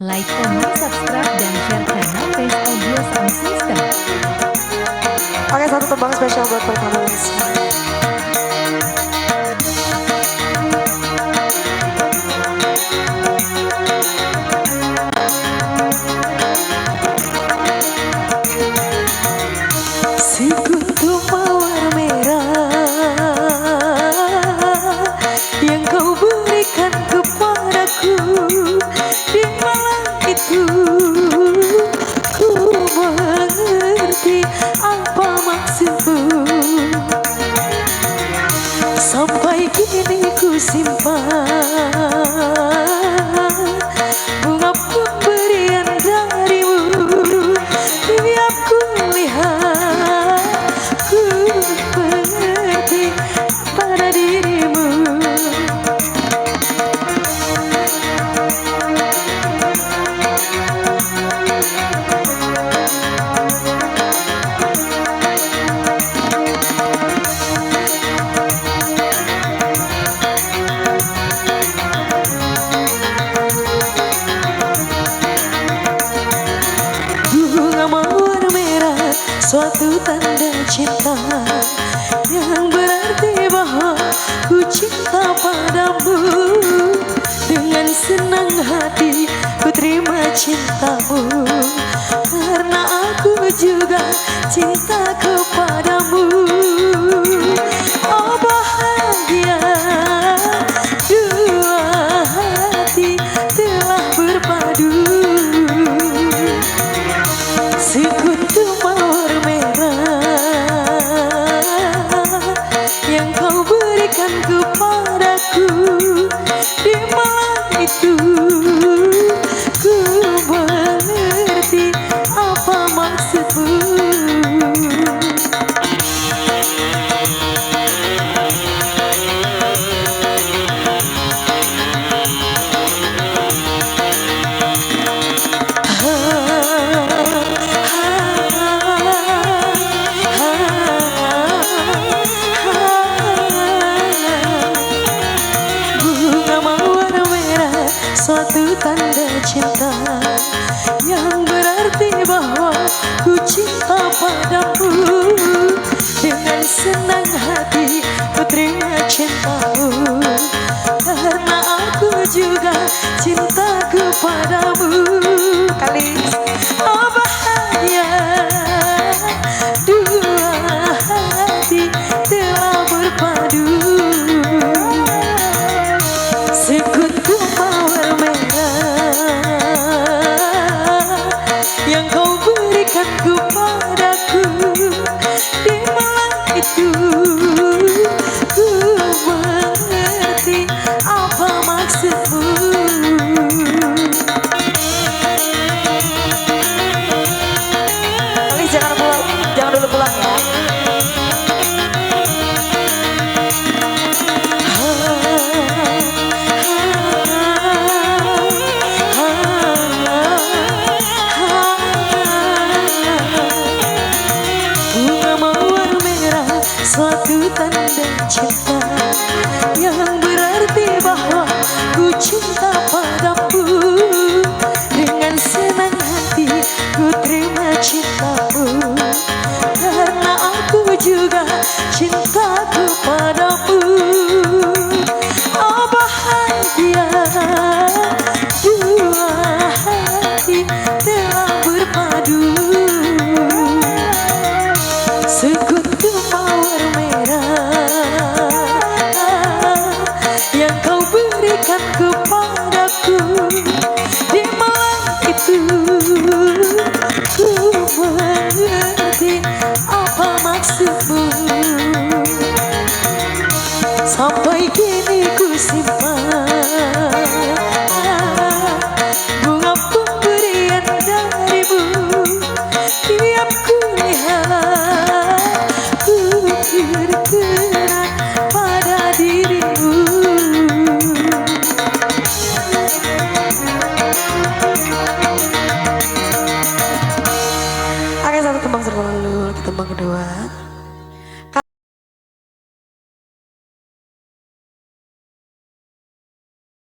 like, comment, subscribe, dan share channel Face Audio Sound System. Oke, satu tembang spesial buat kamu. Sekuntum mawar merah yang kau berikan kepadaku di malam itu, ku mengerti apa maksudmu. Sampai kini ku simpan bunga pemberian darimu. Tiap ku lihat, ku mengerti pada dirimu. Suatu tanda cinta yang berarti bahwa ku cinta padamu. Dengan senang hati ku terima cintamu, karena aku juga cinta kepadamu. Oh bahagia, dua hati telah berpadu. Sekuntum mawar merah yang kau berikan kepadaku di malam itu, ku mengerti apa maksudmu. Suatu tanda cinta yang berarti bahwa ku cinta padamu. Dengan senang hati ku terima cintamu, karena aku juga cinta kepadamu. Kali oh bahagia, dua hati telah berpadu. Sekuntum mawar yang kau berikan kepadaku di malam itu, ku mengerti apa maksudmu. Please jangan dulu pulang ya. Suatu tanda cinta yang berarti bahwa ku cinta padamu. Dengan senang hati ku terima cintamu, karena aku juga cinta kepadamu. Oh bahagia, dua hati telah berpadu. Sekuntum mawar yang kau berikan kepadaku di malam itu, ku mengerti